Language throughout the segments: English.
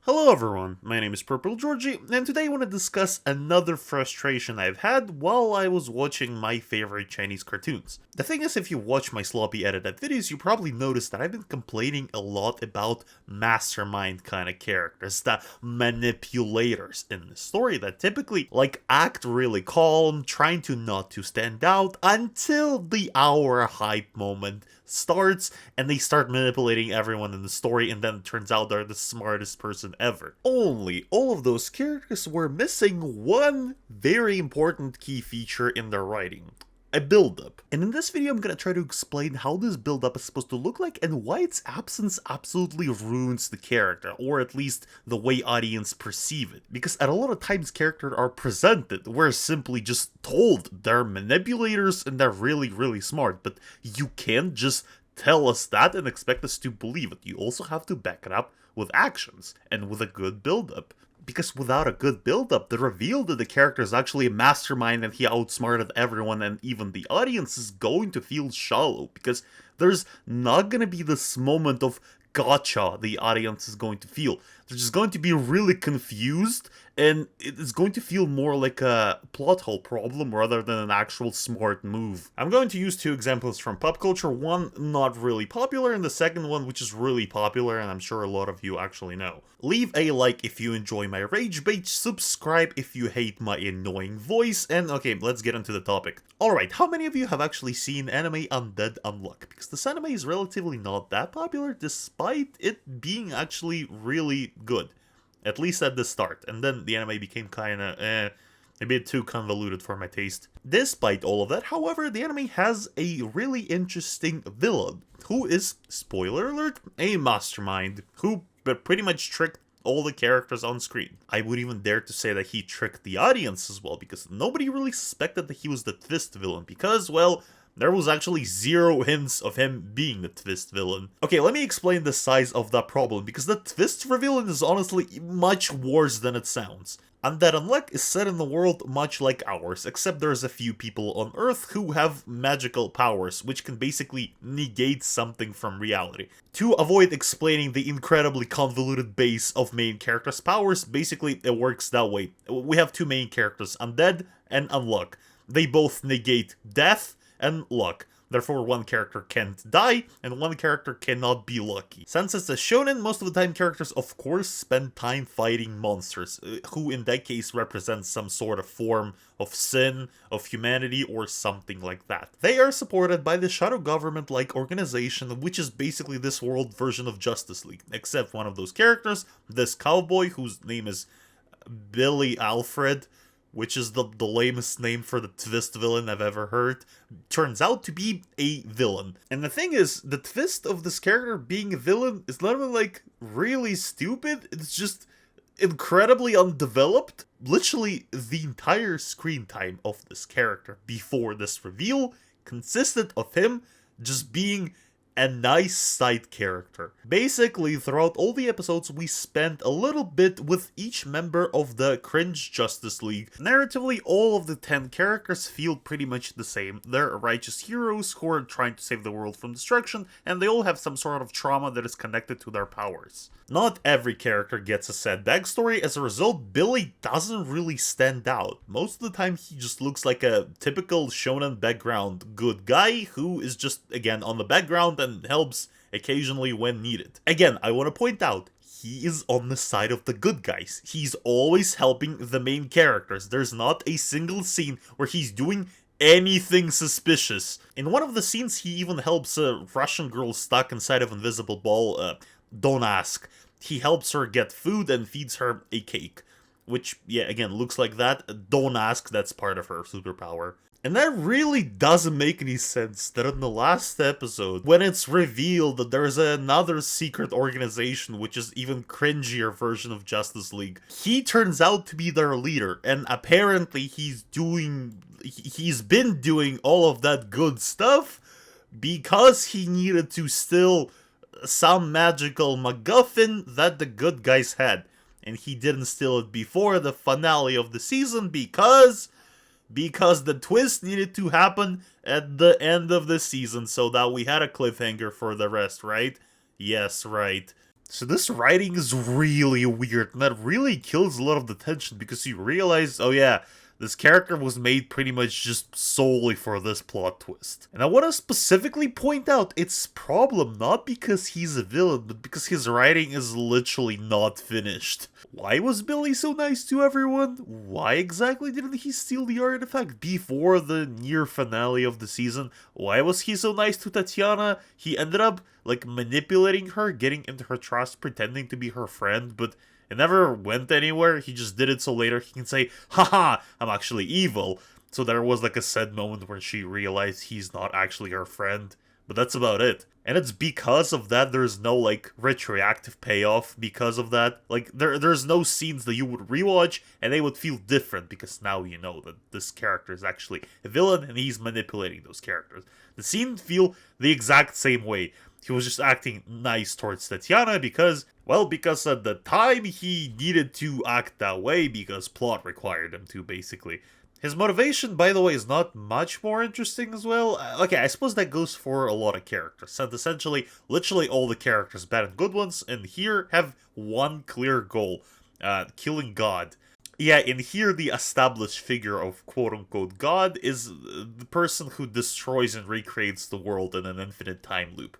Hello everyone, my name is Georgy, and today I want to discuss another frustration I've had while I was watching my favorite Chinese cartoons. The thing is, if you watch my sloppy edited videos, you probably noticed that I've been complaining a lot about mastermind kind of characters, the manipulators in the story that typically, act really calm, trying to not to stand out, until the hour hype moment starts and they start manipulating everyone in the story, and then it turns out they're the smartest person ever. Only all of those characters were missing one very important key feature in their writing: a build-up. And in this video I'm gonna try to explain how this build-up is supposed to look like and why its absence absolutely ruins the character, or at least the way audience perceive it. Because at a lot of times characters are presented, we're simply just told they're manipulators and they're really smart, but you can't just tell us that and expect us to believe it. You also have to back it up with actions and with a good build-up. Because without a good build-up, the reveal that the character is actually a mastermind and he outsmarted everyone and even the audience is going to feel shallow, because there's not gonna be this moment of gotcha the audience is going to feel. They're just going to be really confused, and it's going to feel more like a plot hole problem rather than an actual smart move. I'm going to use two examples from pop culture, one not really popular and the second one which is really popular and I'm sure a lot of you actually know. Leave a like if you enjoy my rage bait, subscribe if you hate my annoying voice, and okay, let's get into the topic. Alright, how many of you have actually seen anime Undead, Unluck? Because this anime is relatively not that popular despite it being actually really good. At least at the start, and then the anime became kinda, a bit too convoluted for my taste. Despite all of that, however, the anime has a really interesting villain, who is, spoiler alert, a mastermind, who pretty much tricked all the characters on screen. I would even dare to say that he tricked the audience as well, because nobody really suspected that he was the twist villain, because, well, there was actually zero hints of him being the twist villain. Okay, let me explain the size of that problem, because the twist for villain is honestly much worse than it sounds. Undead Unluck is set in a world much like ours, except there's a few people on Earth who have magical powers, which can basically negate something from reality. To avoid explaining the incredibly convoluted base of main characters' powers, basically it works that way. We have two main characters, Undead and Unluck. They both negate death and luck. Therefore, one character can't die, and one character cannot be lucky. Since it's a shonen, most of the time characters of course spend time fighting monsters, who in that case represent some sort of form of sin, of humanity, or something like that. They are supported by the shadow government-like organization, which is basically this world version of Justice League, except one of those characters, this cowboy, whose name is Billy Alfred, which is the lamest name for the twist villain I've ever heard, turns out to be a villain. And the thing is, the twist of this character being a villain is not even, really stupid, it's just incredibly undeveloped. Literally, the entire screen time of this character before this reveal consisted of him just being a nice side character. Basically, throughout all the episodes, we spent a little bit with each member of the cringe Justice League. Narratively, all of the 10 characters feel pretty much the same. They're righteous heroes who are trying to save the world from destruction, and they all have some sort of trauma that is connected to their powers. Not every character gets a sad backstory. As a result, Billy doesn't really stand out. Most of the time, he just looks like a typical shonen background good guy who is just, again, on the background and helps occasionally when needed. Again, I want to point out, he is on the side of the good guys. He's always helping the main characters. There's not a single scene where he's doing anything suspicious. In one of the scenes, he even helps a Russian girl stuck inside of invisible ball, don't ask. He helps her get food and feeds her a cake. Which, yeah, again, looks like that. Don't ask, that's part of her superpower. And that really doesn't make any sense that in the last episode, when it's revealed that there's another secret organization which is even cringier version of Justice League, he turns out to be their leader, and apparently he's been doing all of that good stuff because he needed to steal some magical MacGuffin that the good guys had. And he didn't steal it before the finale of the season because the twist needed to happen at the end of the season so that we had a cliffhanger for the rest, right? Yes, right. So this writing is really weird, and that really kills a lot of the tension because you realize, oh yeah, this character was made pretty much just solely for this plot twist. And I want to specifically point out its problem not because he's a villain, but because his writing is literally not finished. Why was Billi so nice to everyone? Why exactly didn't he steal the artifact before the near finale of the season? Why was he so nice to Tatiana? He ended up, like, manipulating her, getting into her trust, pretending to be her friend, but it never went anywhere. He just did it so later he can say, haha, I'm actually evil. So there was like a sad moment where she realized he's not actually her friend. But that's about it. And it's because of that there's no, like, retroactive payoff because of that. Like, there's no scenes that you would rewatch and they would feel different because now you know that this character is actually a villain and he's manipulating those characters. The scene feel the exact same way. He was just acting nice towards Tatiana because at the time he needed to act that way because plot required him to, basically. His motivation, by the way, is not much more interesting as well. Okay, I suppose that goes for a lot of characters. And essentially, literally all the characters, bad and good ones, in here have one clear goal. Killing God. Yeah, in here the established figure of quote-unquote God is the person who destroys and recreates the world in an infinite time loop.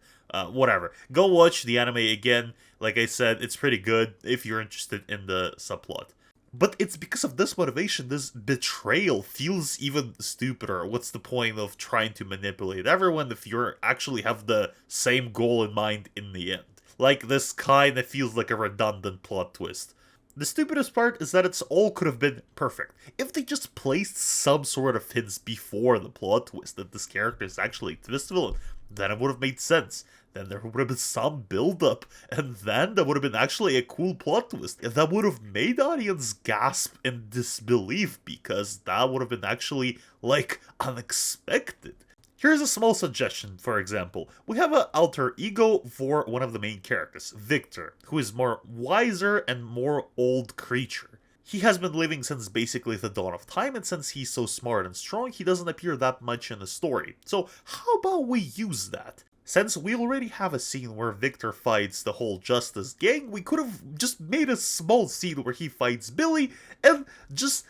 Whatever. Go watch the anime again. Like I said, it's pretty good if you're interested in the subplot. But it's because of this motivation, this betrayal feels even stupider. What's the point of trying to manipulate everyone if you actually have the same goal in mind in the end? Like, this kind of feels like a redundant plot twist. The stupidest part is that it's all could have been perfect. If they just placed some sort of hints before the plot twist that this character is actually a twist villain, then it would have made sense. Then there would have been some build-up, and then there would have been actually a cool plot twist. That would have made the audience gasp in disbelief, because that would have been actually, like, unexpected. Here's a small suggestion, for example. We have an alter ego for one of the main characters, Victor, who is more wiser and more old creature. He has been living since basically the dawn of time, and since he's so smart and strong, he doesn't appear that much in the story. So how about we use that? Since we already have a scene where Victor fights the whole Justice gang, we could have just made a small scene where he fights Billi and just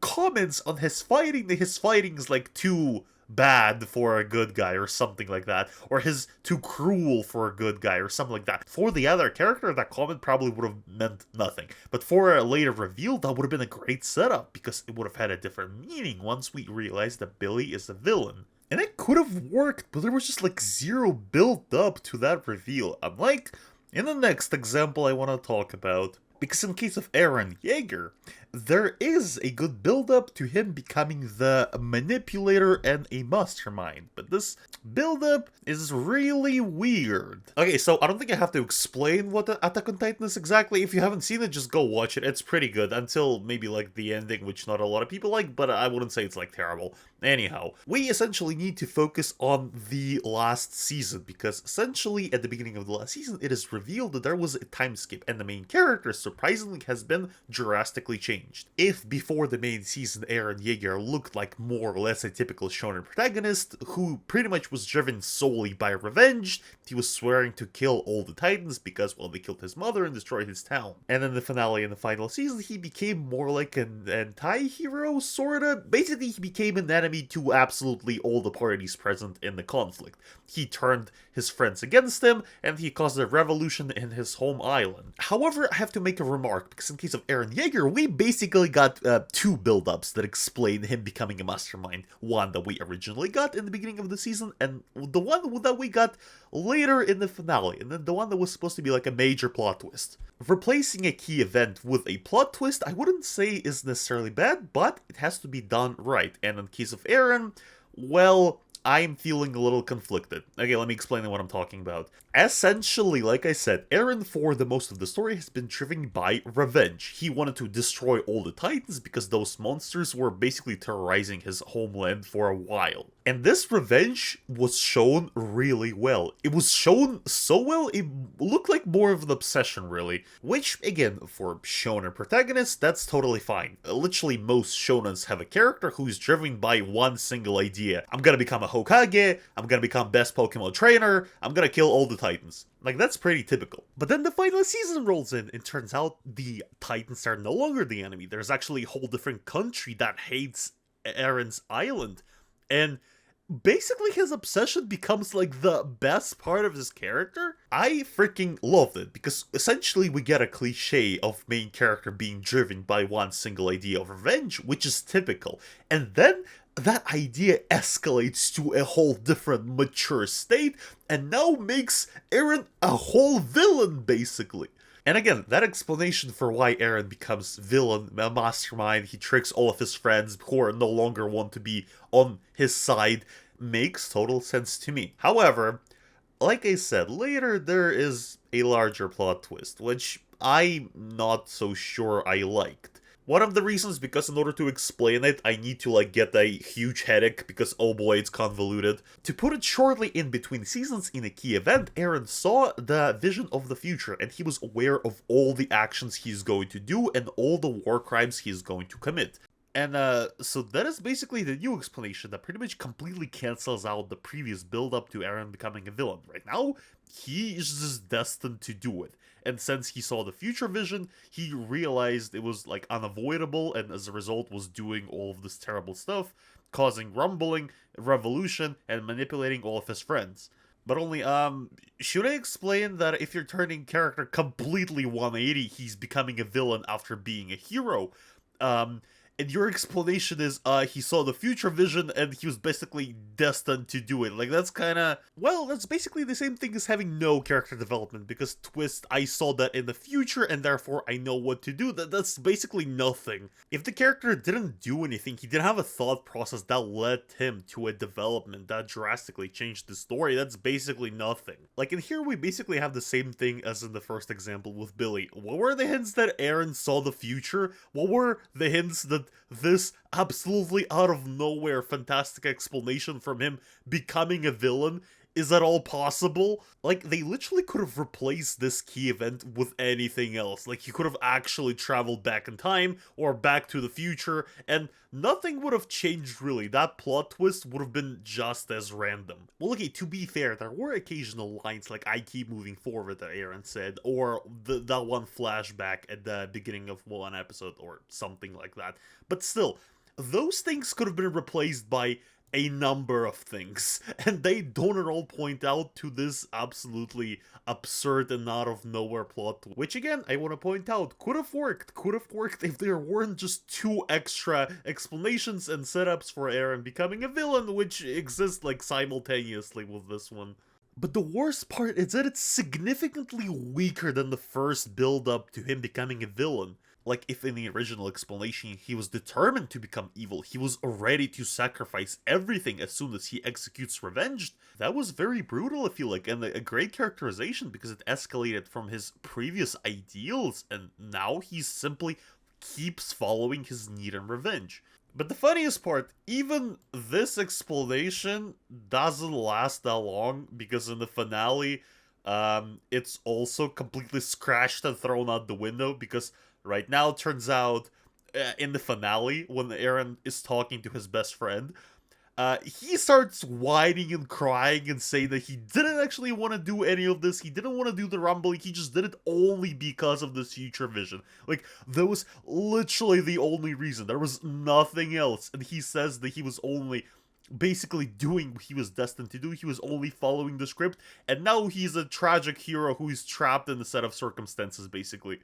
comments on his fighting. His fighting is like too bad for a good guy or something like that, or his too cruel for a good guy or something like that. For the other character, that comment probably would have meant nothing, but for a later reveal, that would have been a great setup because it would have had a different meaning once we realized that Billi is a villain. And it could have worked, but there was just like zero build up to that reveal, unlike in the next example I want to talk about. Because in case of Eren Yeager, there is a good build-up to him becoming the manipulator and a mastermind, but this build-up is really weird. Okay, so I don't think I have to explain what the Attack on Titan is exactly. If you haven't seen it, just go watch it. It's pretty good, until maybe like the ending, which not a lot of people like, but I wouldn't say it's like terrible. Anyhow, we essentially need to focus on the last season, because essentially at the beginning of the last season, it is revealed that there was a time skip, and the main character, surprisingly, has been drastically changed. If before the main season Eren Yeager looked like more or less a typical shonen protagonist, who pretty much was driven solely by revenge, he was swearing to kill all the Titans because, well, they killed his mother and destroyed his town. And in the finale in the final season, he became more like an anti-hero, sorta. Basically, he became an enemy to absolutely all the parties present in the conflict. He turned his friends against him, and he caused a revolution in his home island. However, I have to make a remark, because in case of Eren Yeager, we basically got two build-ups that explain him becoming a mastermind. One that we originally got in the beginning of the season, and the one that we got later in the finale, and then the one that was supposed to be like a major plot twist. Replacing a key event with a plot twist, I wouldn't say is necessarily bad, but it has to be done right, and in case of Eren, well, I'm feeling a little conflicted. Okay, let me explain what I'm talking about. Essentially, like I said, Eren for the most of the story has been driven by revenge. He wanted to destroy all the Titans because those monsters were basically terrorizing his homeland for a while. And this revenge was shown really well. It was shown so well, it looked like more of an obsession, really. Which, again, for shonen protagonists, that's totally fine. Literally, most shonens have a character who's driven by one single idea. I'm gonna become a Hokage, I'm gonna become best Pokemon trainer, I'm gonna kill all the Titans. Like, that's pretty typical. But then the final season rolls in, and turns out the Titans are no longer the enemy. There's actually a whole different country that hates Eren's island. And basically his obsession becomes like the best part of his character. I freaking loved it, because essentially we get a cliche of main character being driven by one single idea of revenge, which is typical. And then that idea escalates to a whole different mature state, and now makes Eren a whole villain, basically. And again, that explanation for why Eren becomes villain, a mastermind, he tricks all of his friends who are no longer want to be on his side, makes total sense to me. However, like I said, later there is a larger plot twist, which I'm not so sure I liked. One of the reasons, because in order to explain it, I need to get a huge headache, because oh boy, it's convoluted. To put it shortly, in between seasons in a key event, Eren saw the vision of the future, and he was aware of all the actions he's going to do and all the war crimes he's going to commit. And so that is basically the new explanation that pretty much completely cancels out the previous build-up to Eren becoming a villain. Right now, he is just destined to do it. And since he saw the future vision, he realized it was unavoidable, and as a result was doing all of this terrible stuff, causing rumbling, revolution, and manipulating all of his friends. But only, should I explain that if you're turning character completely 180, he's becoming a villain after being a hero? And your explanation is, he saw the future vision and he was basically destined to do it. That's kinda... Well, that's basically the same thing as having no character development, because twist, I saw that in the future and therefore I know what to do. That's basically nothing. If the character didn't do anything, he didn't have a thought process that led him to a development that drastically changed the story, that's basically nothing. In here we basically have the same thing as in the first example with Billi. What were the hints that Eren saw the future? What were the hints that this absolutely out of nowhere fantastic explanation from him becoming a villain is at all possible? They literally could have replaced this key event with anything else. He could have actually traveled back in time or back to the future, and nothing would have changed really. That plot twist would have been just as random. Well, okay, to be fair, there were occasional lines like "I keep moving forward" that Eren said, or that one flashback at the beginning of one episode, or something like that. But still, those things could have been replaced by a number of things, and they don't at all point out to this absolutely absurd and out of nowhere plot, which again, I want to point out, could have worked if there weren't just 2 extra explanations and setups for Eren becoming a villain, which exist simultaneously with this one. But the worst part is that it's significantly weaker than the first build-up to him becoming a villain. If in the original explanation he was determined to become evil, he was ready to sacrifice everything as soon as he executes revenge. That was very brutal, I feel like, and a great characterization, because it escalated from his previous ideals, and now he simply keeps following his need and revenge. But the funniest part, even this explanation doesn't last that long, because in the finale, it's also completely scratched and thrown out the window, because right now, it turns out, in the finale, when Eren is talking to his best friend, he starts whining and crying and saying that he didn't actually want to do any of this, he didn't want to do the rumbling, he just did it only because of this future vision. That was literally the only reason, there was nothing else, and he says that he was only basically doing what he was destined to do, he was only following the script, and now he's a tragic hero who is trapped in a set of circumstances, basically.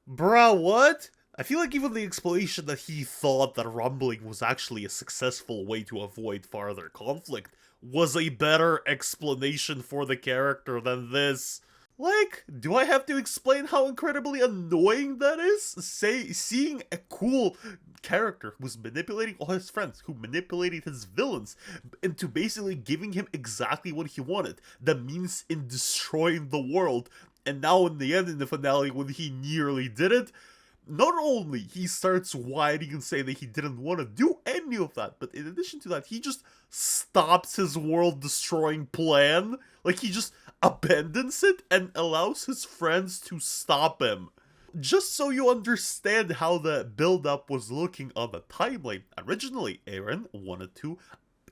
Bruh, what? I feel like even the explanation that he thought that rumbling was actually a successful way to avoid farther conflict was a better explanation for the character than this. Do I have to explain how incredibly annoying that is? Seeing a cool character who's manipulating all his friends, who manipulated his villains, into basically giving him exactly what he wanted, the means in destroying the world. And now in the end, in the finale, when he nearly did it, not only he starts whining and saying that he didn't want to do any of that, but in addition to that, he just stops his world-destroying plan. He just abandons it and allows his friends to stop him. Just so you understand how the build-up was looking on the timeline, originally Eren wanted to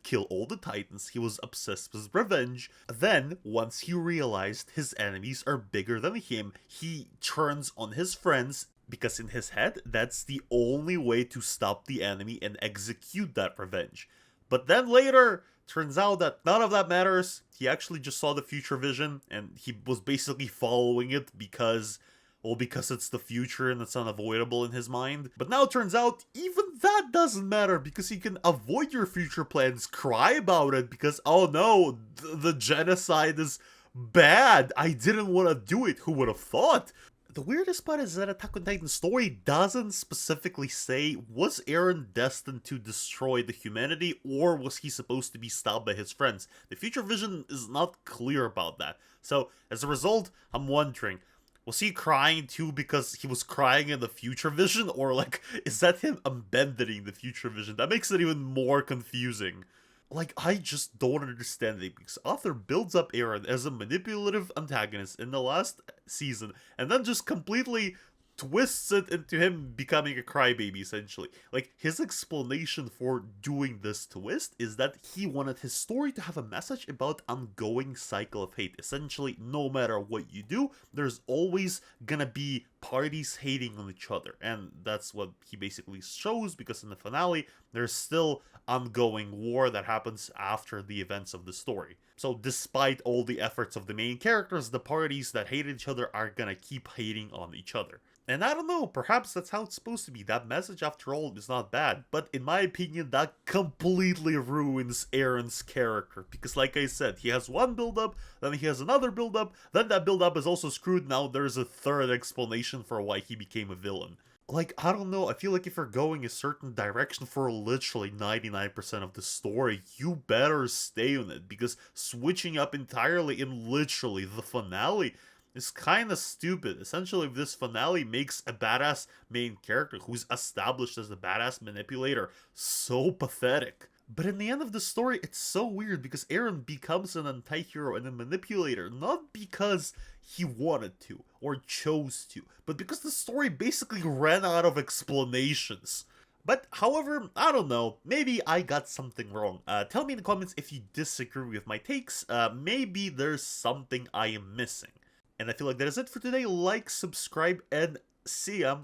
kill all the Titans, he was obsessed with revenge. Then, once he realized his enemies are bigger than him, he turns on his friends, because in his head, that's the only way to stop the enemy and execute that revenge. But then later, turns out that none of that matters. He actually just saw the future vision, and he was basically following it because it's the future and it's unavoidable in his mind. But now it turns out even that doesn't matter, because you can avoid your future plans, cry about it, because, oh no, the genocide is bad. I didn't want to do it. Who would have thought? The weirdest part is that Attack on Titan's story doesn't specifically say, was Eren destined to destroy the humanity, or was he supposed to be stopped by his friends? The future vision is not clear about that. So, as a result, I'm wondering, was he crying too because he was crying in the future vision? Or, like, is that him abandoning the future vision? That makes it even more confusing. Like, I just don't understand it, because author builds up Eren as a manipulative antagonist in the last season, and then just completely twists it into him becoming a crybaby, essentially. Like, his explanation for doing this twist is that he wanted his story to have a message about ongoing cycle of hate. Essentially, no matter what you do, there's always gonna be parties hating on each other. And that's what he basically shows, because in the finale, there's still ongoing war that happens after the events of the story. So despite all the efforts of the main characters, the parties that hate each other are gonna keep hating on each other. And I don't know, perhaps that's how it's supposed to be. That message, after all, is not bad. But in my opinion, that completely ruins Eren's character. Because like I said, he has one build-up, then he has another build-up, then that build-up is also screwed. Now there's a third explanation for why he became a villain. Like, I don't know, I feel like if you're going a certain direction for literally 99% of the story, you better stay on it. Because switching up entirely in literally the finale is kinda stupid. Essentially, this finale makes a badass main character who's established as a badass manipulator so pathetic. But in the end of the story, it's so weird, because Eren becomes an anti-hero and a manipulator, not because he wanted to, or chose to, but because the story basically ran out of explanations. But, however, I don't know, maybe I got something wrong. Tell me in the comments if you disagree with my takes. Maybe there's something I am missing. And I feel like that is it for today. Like, subscribe, and see ya.